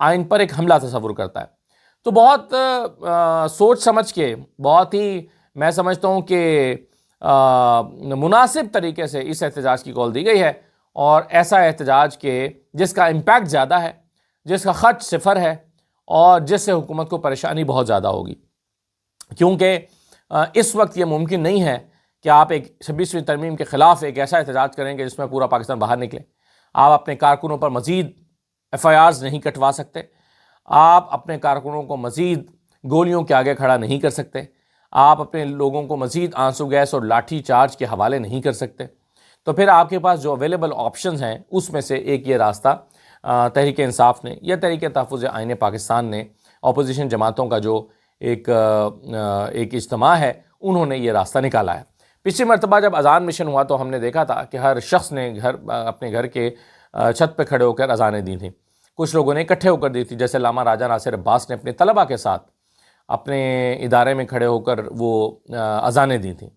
آئین پر ایک حملہ تصور کرتا ہے۔ تو بہت سوچ سمجھ کے، بہت ہی میں سمجھتا ہوں کہ مناسب طریقے سے اس احتجاج کی کال دی گئی ہے، اور ایسا احتجاج کہ جس کا امپیکٹ زیادہ ہے، جس کا خرچ صفر ہے، اور جس سے حکومت کو پریشانی بہت زیادہ ہوگی، کیونکہ اس وقت یہ ممکن نہیں ہے کہ آپ ایک 26ویں ترمیم کے خلاف ایک ایسا احتجاج کریں کہ جس میں پورا پاکستان باہر نکلے۔ آپ اپنے کارکنوں پر مزید FIRs نہیں کٹوا سکتے، آپ اپنے کارکنوں کو مزید گولیوں کے آگے کھڑا نہیں کر سکتے، آپ اپنے لوگوں کو مزید آنسو گیس اور لاٹھی چارج کے حوالے نہیں کر سکتے۔ تو پھر آپ کے پاس جو اویلیبل آپشنز ہیں اس میں سے ایک یہ راستہ تحریک انصاف نے یا تحریک تحفظ آئین پاکستان نے، اپوزیشن جماعتوں کا جو ایک اجتماع ہے، انہوں نے یہ راستہ نکالا ہے۔ پچھلی مرتبہ جب اذان مشن ہوا تو ہم نے دیکھا تھا کہ ہر شخص نے اپنے گھر کے چھت پہ کھڑے ہو کر اذانیں دی تھیں، کچھ لوگوں نے اکٹھے ہو کر دی تھی، جیسے علامہ راجہ ناصر عباس نے اپنے طلبہ کے ساتھ اپنے ادارے میں کھڑے ہو کر وہ اذانیں دی تھیں۔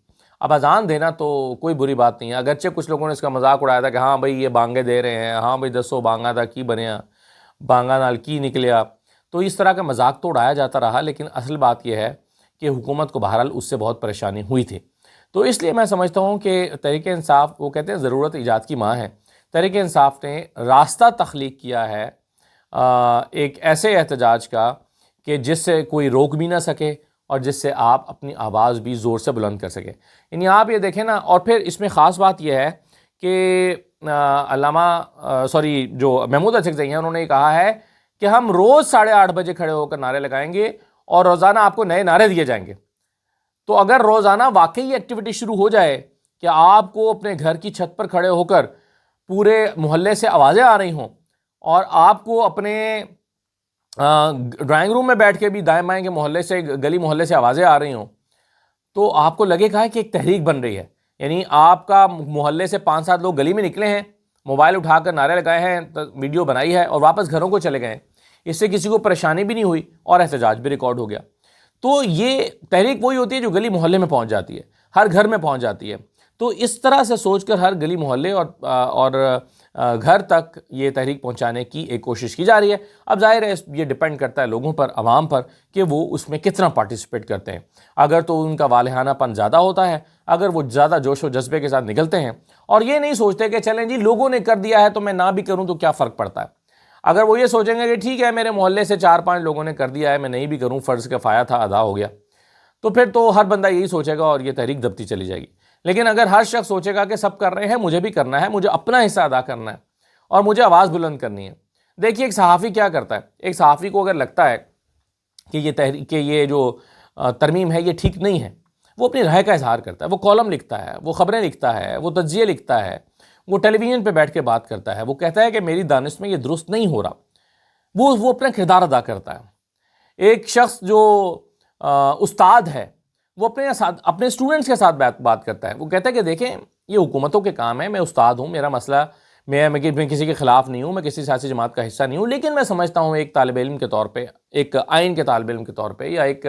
اب اذان دینا تو کوئی بری بات نہیں ہے، اگرچہ کچھ لوگوں نے اس کا مذاق اڑایا تھا کہ ہاں بھئی یہ بانگیں دے رہے ہیں، ہاں بھئی دسو بانگا دا کی بنیا، بانگا نال کی نکلیا، تو اس طرح کا مذاق تو اڑایا جاتا رہا، لیکن اصل بات یہ ہے کہ حکومت کو بہرحال اس سے بہت پریشانی ہوئی تھی۔ تو اس لیے میں سمجھتا ہوں کہ تحریک انصاف، وہ کہتے ہیں ضرورت ایجاد کی ماں ہے، تحریک انصاف نے راستہ تخلیق کیا ہے ایک ایسے احتجاج کا کہ جس سے کوئی روک بھی نہ سکے اور جس سے آپ اپنی آواز بھی زور سے بلند کر سکیں۔ یعنی آپ یہ دیکھیں نا، اور پھر اس میں خاص بات یہ ہے کہ جو محمود اچکزئی ہیں، انہوں نے یہ کہا ہے کہ ہم روز 8:30 بجے کھڑے ہو کر نعرے لگائیں گے اور روزانہ آپ کو نئے نعرے دیے جائیں گے۔ تو اگر روزانہ واقعی یہ ایکٹیویٹی شروع ہو جائے کہ آپ کو اپنے گھر کی چھت پر کھڑے ہو کر پورے محلے سے آوازیں آ رہی ہوں، اور آپ کو اپنے ڈرائنگ روم میں بیٹھ کے بھی دائیں بائیں کے محلے سے، گلی محلے سے آوازیں آ رہی ہوں، تو آپ کو لگے گا کہ ایک تحریک بن رہی ہے۔ یعنی آپ کا محلے سے 5-7 لوگ گلی میں نکلے ہیں، موبائل اٹھا کر نعرے لگائے ہیں، ویڈیو بنائی ہے اور واپس گھروں کو چلے گئے ہیں، اس سے کسی کو پریشانی بھی نہیں ہوئی اور احتجاج بھی ریکارڈ ہو گیا۔ تو یہ تحریک وہی ہوتی ہے جو گلی محلے میں پہنچ جاتی ہے، ہر گھر میں پہنچ جاتی ہے۔ تو اس طرح سے سوچ کر ہر گلی محلے اور گھر تک یہ تحریک پہنچانے کی ایک کوشش کی جا رہی ہے۔ اب ظاہر ہے یہ ڈیپینڈ کرتا ہے لوگوں پر، عوام پر، کہ وہ اس میں کتنا پارٹیسپیٹ کرتے ہیں۔ اگر تو ان کا والہانہ پن زیادہ ہوتا ہے، اگر وہ زیادہ جوش و جذبے کے ساتھ نکلتے ہیں اور یہ نہیں سوچتے کہ چلیں جی لوگوں نے کر دیا ہے تو میں نہ بھی کروں تو کیا فرق پڑتا ہے، اگر وہ یہ سوچیں گے کہ ٹھیک ہے میرے محلے سے 4-5 لوگوں نے کر دیا ہے، میں نہیں بھی کروں، فرض کفایہ تھا، ادا ہو گیا، تو پھر تو ہر بندہ یہی سوچے گا اور یہ تحریک دبتی چلی جائے گی۔ لیکن اگر ہر شخص سوچے گا کہ سب کر رہے ہیں، مجھے بھی کرنا ہے، مجھے اپنا حصہ ادا کرنا ہے اور مجھے آواز بلند کرنی ہے۔ دیکھیے ایک صحافی کیا کرتا ہے، ایک صحافی کو اگر لگتا ہے کہ یہ جو ترمیم ہے یہ ٹھیک نہیں ہے، وہ اپنی رائے کا اظہار کرتا ہے، وہ کالم لکھتا ہے، وہ خبریں لکھتا ہے، وہ تجزیے لکھتا ہے، وہ ٹیلی ویژن پہ بیٹھ کے بات کرتا ہے، وہ کہتا ہے کہ میری دانش میں یہ درست نہیں ہو رہا، وہ اپنا کردار ادا کرتا ہے۔ ایک شخص جو استاد ہے، وہ اپنے اسٹوڈنٹس کے ساتھ بات کرتا ہے، وہ کہتا ہے کہ دیکھیں یہ حکومتوں کے کام ہے، میں استاد ہوں، میرا مسئلہ میں کسی کے خلاف نہیں ہوں، میں کسی سیاسی جماعت کا حصہ نہیں ہوں، لیکن میں سمجھتا ہوں ایک طالب علم کے طور پہ، ایک آئین کے طالب علم کے طور پہ، یا ایک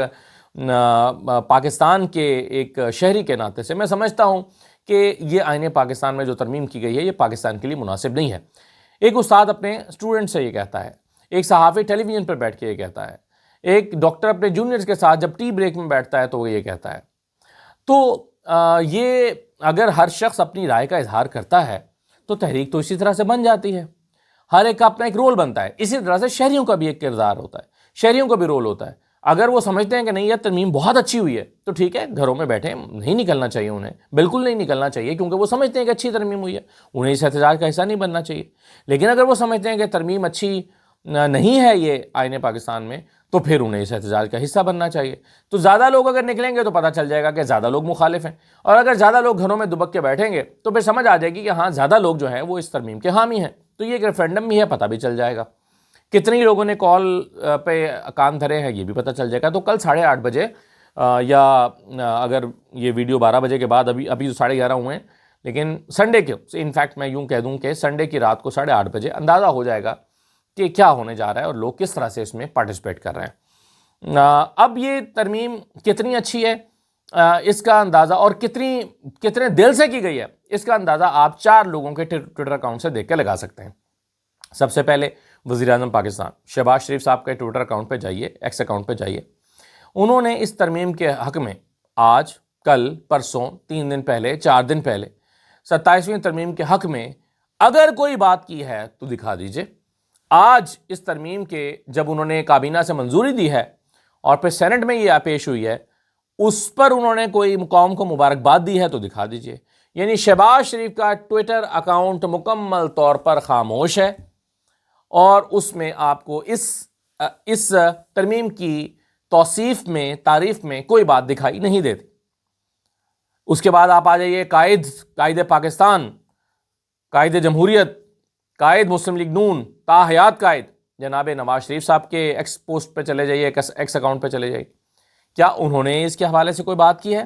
پاکستان کے ایک شہری کے ناطے سے میں سمجھتا ہوں کہ یہ آئین پاکستان میں جو ترمیم کی گئی ہے یہ پاکستان کے لیے مناسب نہیں ہے۔ ایک استاد اپنے اسٹوڈنٹ سے یہ کہتا ہے، ایک صحافی ٹیلی ویژن پر بیٹھ کے یہ کہتا ہے، ایک ڈاکٹر اپنے جونیئرز کے ساتھ جب ٹی بریک میں بیٹھتا ہے تو وہ یہ کہتا ہے۔ تو یہ اگر ہر شخص اپنی رائے کا اظہار کرتا ہے تو تحریک تو اسی طرح سے بن جاتی ہے، ہر ایک کا اپنا ایک رول بنتا ہے۔ اسی طرح سے شہریوں کا بھی ایک کردار ہوتا ہے، شہریوں کا بھی رول ہوتا ہے۔ اگر وہ سمجھتے ہیں کہ نہیں یہ ترمیم بہت اچھی ہوئی ہے تو ٹھیک ہے، گھروں میں بیٹھے، نہیں نکلنا چاہیے انہیں، بالکل نہیں نکلنا چاہیے، کیونکہ وہ سمجھتے ہیں کہ اچھی ترمیم ہوئی ہے، انہیں اس احتجاج کا حصہ نہیں بننا چاہیے۔ لیکن اگر وہ سمجھتے ہیں کہ ترمیم اچھی نہیں ہے یہ آئین پاکستان میں، تو پھر انہیں اس احتجاج کا حصہ بننا چاہیے۔ تو زیادہ لوگ اگر نکلیں گے تو پتہ چل جائے گا کہ زیادہ لوگ مخالف ہیں، اور اگر زیادہ لوگ گھروں میں دبک کے بیٹھیں گے تو پھر سمجھ آ جائے گی کہ ہاں زیادہ لوگ جو ہیں وہ اس ترمیم کے حامی ہیں، تو یہ ایک ریفرینڈم بھی ہے، پتہ بھی چل جائے گا۔ کتنی لوگوں نے کال پہ کان دھرے ہیں یہ بھی پتہ چل جائے گا۔ تو کل 8:30 بجے یا اگر یہ ویڈیو 12 بجے کے بعد، ابھی تو 11:30 ہوئے ہیں، لیکن سنڈے کے، انفیکٹ میں یوں کہہ دوں کہ سنڈے کی رات کو 8:30 بجے اندازہ ہو جائے گا کہ کیا ہونے جا رہا ہے اور لوگ کس طرح سے اس میں پارٹیسپیٹ کر رہے ہیں۔ اب یہ ترمیم کتنی اچھی ہے اس کا اندازہ، اور کتنے دل سے کی گئی ہے اس کا اندازہ آپ 4 لوگوں کے ٹویٹر اکاؤنٹ سے دیکھ کے لگا سکتے ہیں۔ سب سے پہلے وزیر اعظم پاکستان شہباز شریف صاحب کے ٹویٹر اکاؤنٹ پہ جائیے، ایکس اکاؤنٹ پہ جائیے. انہوں نے اس ترمیم کے حق میں آج، کل، پرسوں، 3 دن پہلے، 4 دن پہلے 27ویں ترمیم کے حق میں اگر کوئی بات کی ہے تو دکھا دیجئے. آج اس ترمیم کے جب انہوں نے کابینہ سے منظوری دی ہے اور پھر سینٹ میں یہ پیش ہوئی ہے، اس پر انہوں نے کوئی قوم کو مبارکباد دی ہے تو دکھا دیجئے. یعنی شہباز شریف کا ٹویٹر اکاؤنٹ مکمل طور پر خاموش ہے اور اس میں آپ کو اس ترمیم کی توصیف میں، تعریف میں کوئی بات دکھائی نہیں دیتی. اس کے بعد آپ آ جائیے قائد پاکستان، قائد جمہوریت، قائد مسلم لیگ نون، تا حیات قائد جناب نواز شریف صاحب کے ایکس پوسٹ پہ چلے جائیے، ایکس اکاؤنٹ پہ چلے جائیے. کیا انہوں نے اس کے حوالے سے کوئی بات کی ہے؟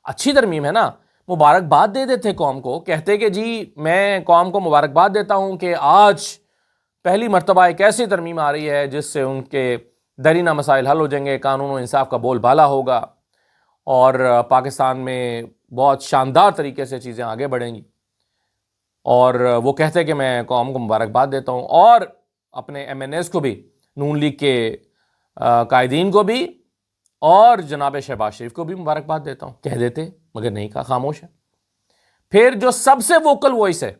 اچھی ترمیم ہے نا، مبارکباد دے دیتے قوم کو، کہتے کہ جی میں قوم کو مبارکباد دیتا ہوں کہ آج پہلی مرتبہ ایک ایسی ترمیم آ رہی ہے جس سے ان کے درینہ مسائل حل ہو جائیں گے، قانون و انصاف کا بول بالا ہوگا اور پاکستان میں بہت شاندار طریقے سے چیزیں آگے بڑھیں گی. اور وہ کہتے کہ میں قوم کو مبارکباد دیتا ہوں اور اپنے ایم این ایز کو بھی، نون لیگ کے قائدین کو بھی اور جناب شہباز شریف کو بھی مبارکباد دیتا ہوں. کہہ دیتے مگر نہیں کہا، خاموش ہے. پھر جو سب سے ووکل وائس ہے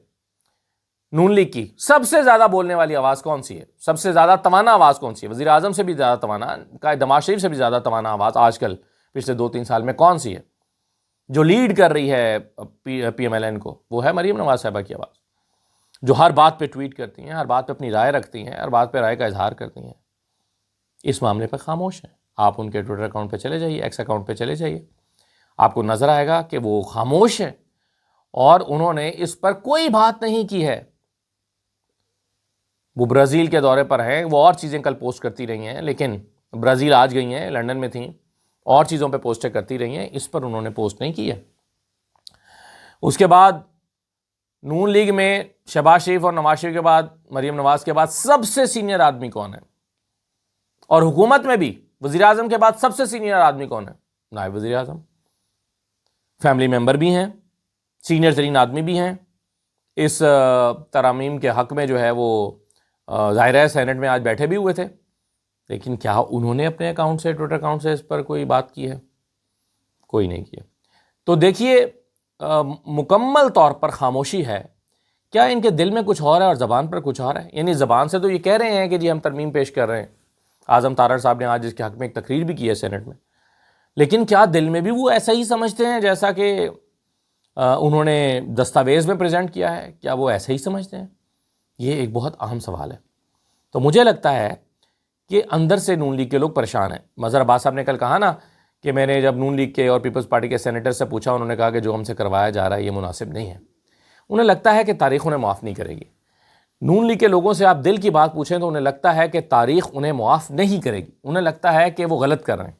نون لیگ کی، سب سے زیادہ بولنے والی آواز کون سی ہے، سب سے زیادہ توانا آواز کون سی ہے، وزیر اعظم سے بھی زیادہ توانا، قائد نواز شریف سے بھی زیادہ توانا آواز آج کل پچھلے 2-3 سال میں کون سی ہے جو لیڈ کر رہی ہے پی ایم ایل این کو؟ وہ ہے مریم نواز صاحبہ کی آواز، جو ہر بات پہ ٹویٹ کرتی ہیں، ہر بات پہ اپنی رائے رکھتی ہیں، ہر بات پہ رائے کا اظہار کرتی ہیں. اس معاملے پہ خاموش ہیں. آپ ان کے ٹویٹر اکاؤنٹ پہ چلے جائیے، ایکس اکاؤنٹ پہ چلے جائیے، آپ کو نظر آئے گا کہ وہ خاموش ہیں اور انہوں نے اس پر کوئی بات نہیں کی ہے. وہ برازیل کے دورے پر ہیں، وہ اور چیزیں کل پوسٹ کرتی رہی ہیں، لیکن برازیل آج گئی ہیں، لنڈن میں تھیں، اور چیزوں پہ پوسٹیں کرتی رہی ہیں، اس پر انہوں نے پوسٹ نہیں کی ہے. اس کے بعد نون لیگ میں شہباز شریف اور نواز شریف کے بعد، مریم نواز کے بعد سب سے سینئر آدمی کون ہے؟ اور حکومت میں بھی وزیر اعظم کے بعد سب سے سینئر آدمی کون ہے؟ نائب وزیر اعظم. فیملی ممبر بھی ہیں، سینئر ترین آدمی بھی ہیں. اس ترامیم کے حق میں جو ہے وہ ظاہر ہے سینٹ میں آج بیٹھے بھی ہوئے تھے، لیکن کیا انہوں نے اپنے اکاؤنٹ سے، ٹویٹر اکاؤنٹ سے اس پر کوئی بات کی ہے؟ کوئی نہیں کی ہے. تو دیکھیے مکمل طور پر خاموشی ہے. کیا ان کے دل میں کچھ اور ہے اور زبان پر کچھ اور ہے؟ یعنی زبان سے تو یہ کہہ رہے ہیں کہ جی ہم ترمیم پیش کر رہے ہیں. اعظم تارڑ صاحب نے آج اس کے حق میں ایک تقریر بھی کی ہے سینٹ میں، لیکن کیا دل میں بھی وہ ایسا ہی سمجھتے ہیں جیسا کہ انہوں نے دستاویز میں پریزنٹ کیا ہے؟ کیا وہ ایسا ہی سمجھتے ہیں؟ یہ ایک بہت اہم سوال ہے. تو مجھے لگتا ہے کہ اندر سے نون لیگ کے لوگ پریشان ہیں. مظہر عباس صاحب نے کل کہا نا کہ میں نے جب نون لیگ کے اور پیپلز پارٹی کے سینیٹر سے پوچھا، انہوں نے کہا کہ جو ہم سے کروایا جا رہا ہے یہ مناسب نہیں ہے. انہیں لگتا ہے کہ تاریخ انہیں معاف نہیں کرے گی. نون لیگ کے لوگوں سے آپ دل کی بات پوچھیں تو انہیں لگتا ہے کہ تاریخ انہیں معاف نہیں کرے گی. انہیں لگتا ہے کہ وہ غلط کر رہے ہیں.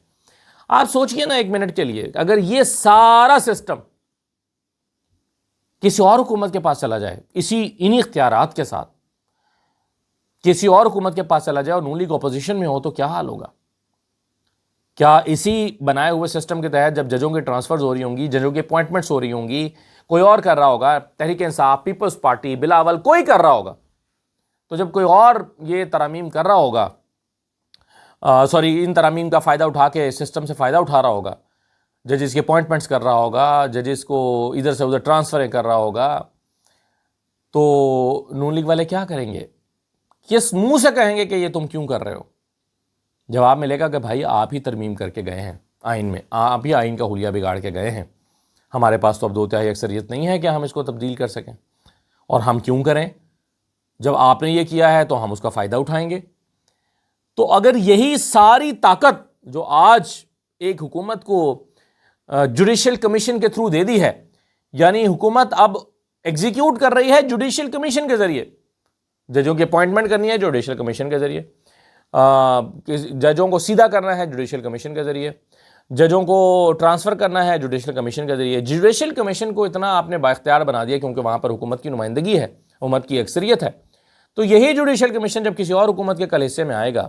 آپ سوچئے نا ایک منٹ کے لیے، اگر یہ سارا سسٹم کسی اور حکومت کے پاس چلا جائے، انہی اختیارات کے ساتھ کسی اور حکومت کے پاس چلا جائے اور نون لیگ اپوزیشن میں ہو تو کیا حال ہوگا؟ کیا اسی بنائے ہوئے سسٹم کے تحت جب ججوں کی ٹرانسفرز ہو رہی ہوں گی، ججوں کی اپوائنٹمنٹس ہو رہی ہوں گی، کوئی اور کر رہا ہوگا، تحریک انصاف، پیپلز پارٹی، بلاول، کوئی کر رہا ہوگا، تو جب کوئی اور یہ ترامیم کر رہا ہوگا، ان ترامیم کا فائدہ اٹھا کے سسٹم سے فائدہ اٹھا رہا ہوگا، ججز کی اپوائنٹمنٹس کر رہا ہوگا، ججز کو ادھر سے ادھر ٹرانسفریں کر رہا ہوگا، تو نون لیگ والے کیا کریں گے؟ کس منہ سے کہیں گے کہ یہ تم کیوں کر رہے ہو؟ جواب ملے گا کہ بھائی آپ ہی ترمیم کر کے گئے ہیں آئین میں، آپ ہی آئین کا حلیہ بگاڑ کے گئے ہیں. ہمارے پاس تو اب 2/3 اکثریت نہیں ہے کہ ہم اس کو تبدیل کر سکیں، اور ہم کیوں کریں؟ جب آپ نے یہ کیا ہے تو ہم اس کا فائدہ اٹھائیں گے. تو اگر یہی ساری طاقت جو آج ایک حکومت کو جوڈیشل کمیشن کے تھرو دے دی ہے، یعنی حکومت اب ایگزیکیوٹ کر رہی ہے جوڈیشل کمیشن کے ذریعے، ججوں کی اپوائنٹمنٹ کرنی ہے جوڈیشل کمیشن کے ذریعے، ججوں کو سیدھا کرنا ہے جوڈیشل کمیشن کے ذریعے، ججوں کو ٹرانسفر کرنا ہے جوڈیشل کمیشن کے ذریعے. جوڈیشل کمیشن کو اتنا آپ نے بااختیار بنا دیا کیونکہ وہاں پر حکومت کی نمائندگی ہے، حکومت کی اکثریت ہے. تو یہی جوڈیشل کمیشن جب کسی اور حکومت کے کل حصے میں آئے گا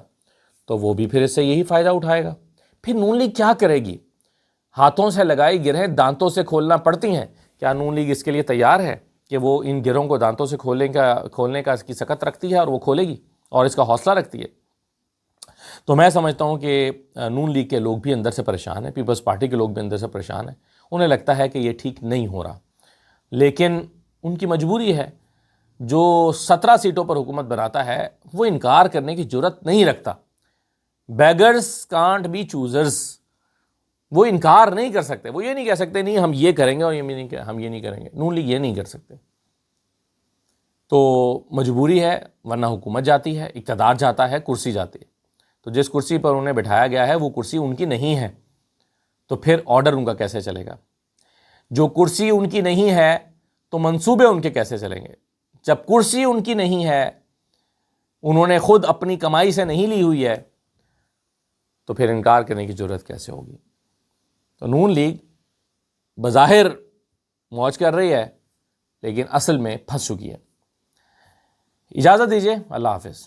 تو وہ بھی پھر اس سے یہی فائدہ اٹھائے گا. پھر نون لیگ کیا کرے گی؟ ہاتھوں سے لگائی گرہیں دانتوں سے کھولنا پڑتی ہیں. کیا نون لیگ اس کے لیے تیار ہے کہ وہ ان گرہوں کو دانتوں سے کھولنے کا کی سکت رکھتی ہے اور وہ کھولے گی؟ اور اس کا حوصلہ رکھتی ہے، تو میں سمجھتا ہوں کہ نون لیگ کے لوگ بھی اندر سے پریشان ہیں، پیپلز پارٹی کے لوگ بھی اندر سے پریشان ہیں، انہیں لگتا ہے کہ یہ ٹھیک نہیں ہو رہا، لیکن ان کی مجبوری ہے۔ جو 17 سیٹوں پر حکومت بناتا ہے وہ انکار کرنے کی جرت نہیں رکھتا۔ بیگرز کانٹ بی چوزرز، وہ انکار نہیں کر سکتے، وہ یہ نہیں کہہ سکتے نہیں ہم یہ کریں گے اور ہم یہ نہیں کریں گے، نون لیگ یہ نہیں کر سکتے۔ تو مجبوری ہے، ورنہ حکومت جاتی ہے، اقتدار جاتا ہے، کرسی جاتی ہے، تو جس کرسی پر انہیں بٹھایا گیا ہے وہ کرسی ان کی نہیں ہے، تو پھر آرڈر ان کا کیسے چلے گا؟ جو کرسی ان کی نہیں ہے تو منصوبے ان کے کیسے چلیں گے؟ جب کرسی ان کی نہیں ہے، انہوں نے خود اپنی کمائی سے نہیں لی ہوئی ہے، تو پھر انکار کرنے کی ضرورت کیسے ہوگی؟ تو نون لیگ بظاہر موج کر رہی ہے لیکن اصل میں پھنس چکی ہے۔ اجازت دیجیے، اللہ حافظ۔